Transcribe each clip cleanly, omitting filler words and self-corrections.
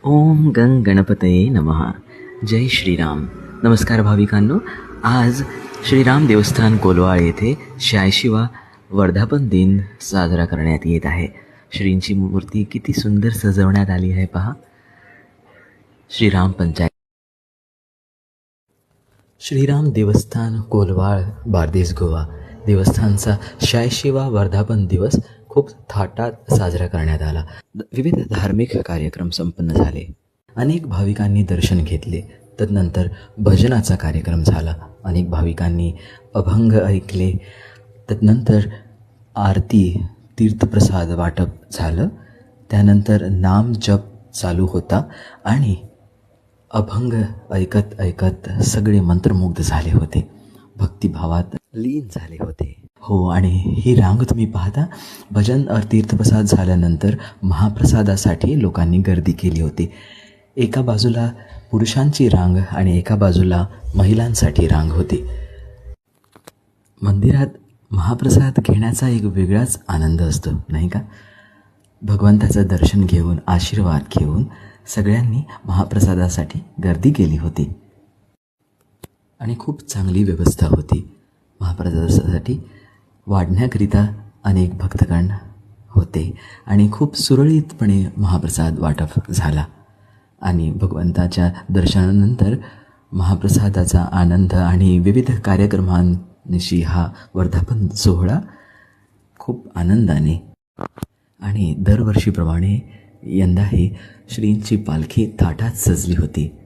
ओम गंग गणपतये नमः. जय श्रीराम. नमस्कार भाविकांनो. आज श्रीराम देवस्थान कोलवाळ येथे 86वा वर्धापन दिन साजरा करण्यात येत आहे. श्रींची मूर्ती किती सुंदर सजवण्यात आली आहे पहा. श्रीराम पंचायत श्रीराम देवस्थान कोलवाळ बारदेस गोवा देवस्थानचा 86वा वर्धापन दिवस खूप थाटात साजरा करण्यात आला. विविध धार्मिक कार्यक्रम संपन्न झाले. अनेक भाविकांनी दर्शन घेतले. तदनंतर भजनाचा कार्यक्रम झाला. अनेक भाविकांनी अभंग ऐकले. तदनंतर आरती तीर्थप्रसाद वाटप झालं. त्यानंतर नाम जप चालू होता आणि अभंग ऐकत ऐकत सगळे मंत्रमुग्ध झाले होते. भक्तिभावात लीन झाले होते. हो, आणि ही रांग तुम्ही पाहता. भजन तीर्थप्रसाद झाल्यानंतर महाप्रसादासाठी लोकांनी गर्दी केली होती. एका बाजूला पुरुषांची रांग आणि एका बाजूला महिलांसाठी रांग होती. मंदिरात महाप्रसाद घेण्याचा एक वेगळाच आनंद असतो, नाही का? भगवंताचं दर्शन घेऊन, आशीर्वाद घेऊन सगळ्यांनी महाप्रसादासाठी गर्दी केली होती आणि खूप चांगली व्यवस्था होती. महाप्रसादासाठी वाढण्याकरिता अनेक भक्तगण होते आणि खूप सुरळीतपणे महाप्रसाद वाटप झाला. आणि भगवंताच्या दर्शनानंतर महाप्रसादाचा आनंद आणि विविध कार्यक्रमांशी हा वर्धापन सोहळा खूप आनंदाने आणि दरवर्षीप्रमाणे यंदाही श्रींची पालखी थाटात सजली होती.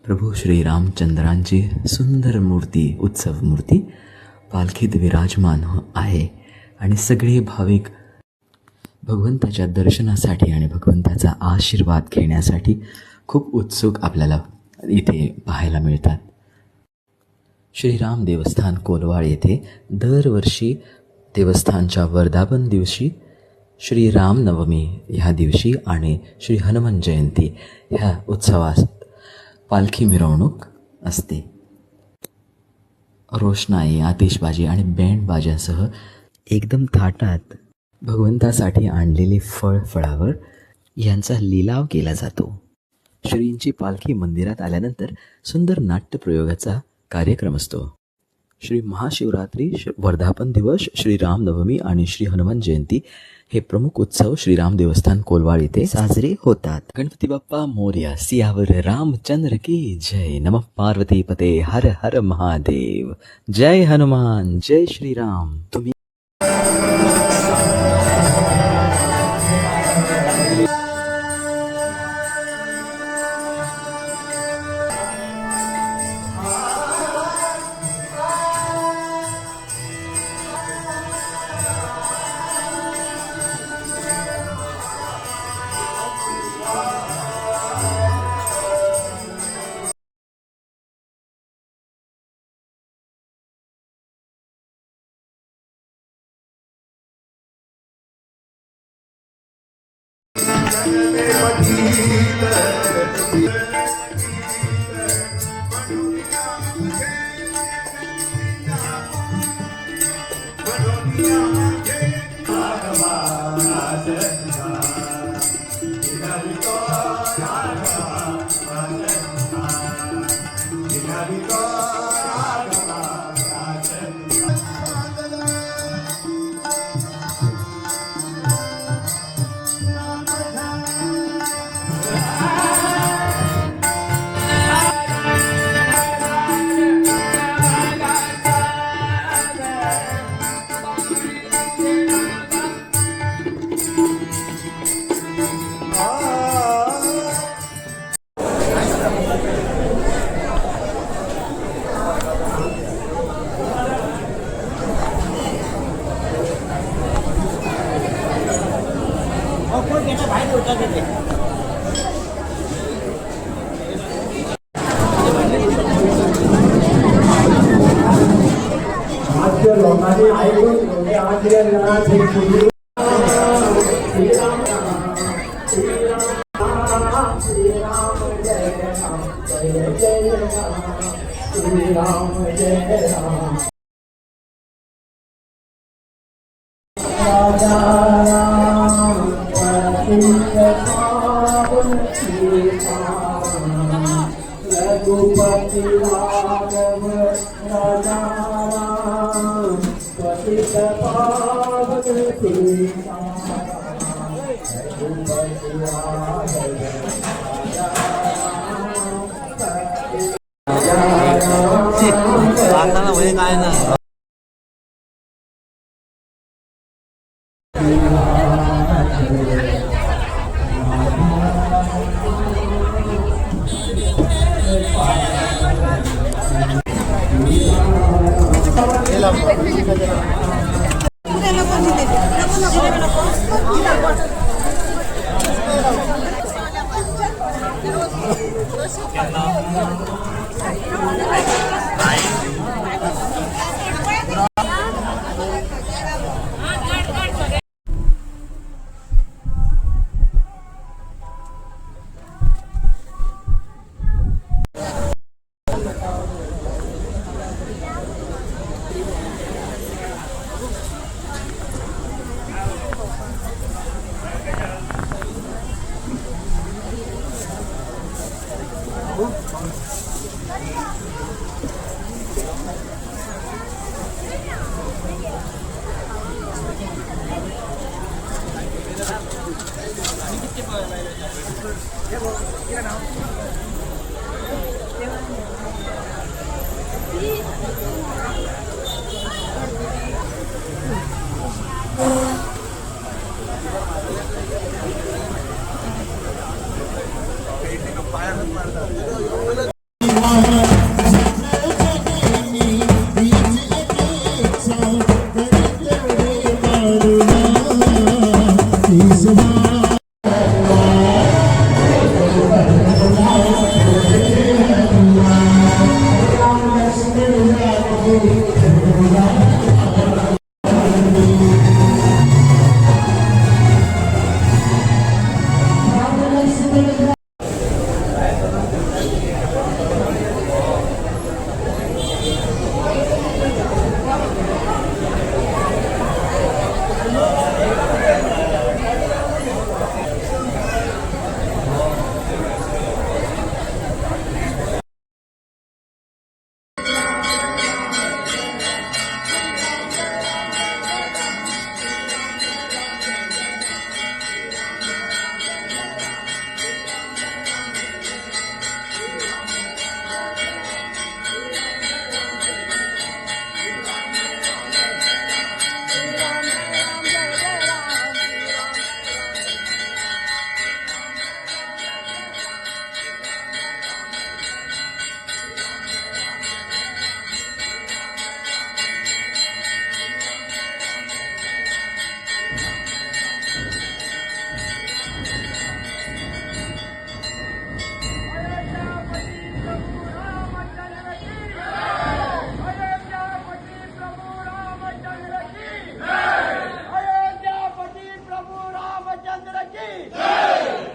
प्रभू श्री रामचंद्रांची सुंदर मूर्ती, उत्सव मूर्ती पालखीत विराजमान आहे आणि सगळे भाविक भगवंताच्या दर्शनासाठी आणि भगवंताचा आशीर्वाद घेण्यासाठी खूप उत्सुक आपल्याला इथे पाहायला मिळतात. श्रीराम देवस्थान कोलवाळ येथे दरवर्षी देवस्थानच्या वर्धापन दिवशी, श्री रामनवमी ह्या दिवशी आणि श्री हनुमान जयंती ह्या उत्सवात पालखी मिरवणूक असते. रोषणाई, आतिषबाजी आणि बँड बाजासह एकदम थाटात भगवंतासाठी आणलेले फळावर यांचा लिलाव केला जातो. श्रींची पालखी मंदिरात आल्यानंतर सुंदर नाट्यप्रयोगाचा कार्यक्रम असतो. श्री महाशिवरात्री, वर्धापन दिवस, श्री रामनवमी आणि श्री हनुमान जयंती हे प्रमुख उत्सव श्रीराम देवस्थान कोलवाळ येथे साजरे होतात. गणपती बाप्पा मोरया. सियावर रामचंद्र की जय. नमः पार्वती पते हर हर महादेव. जय हनुमान, जय श्रीराम. तुम्ही राजा राम आता म्हणजे काय ना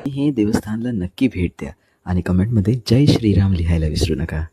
हे देवस्थानला नक्की भेट द्या आणि कमेंटमध्ये जय श्रीराम लिहायला विसरू नका.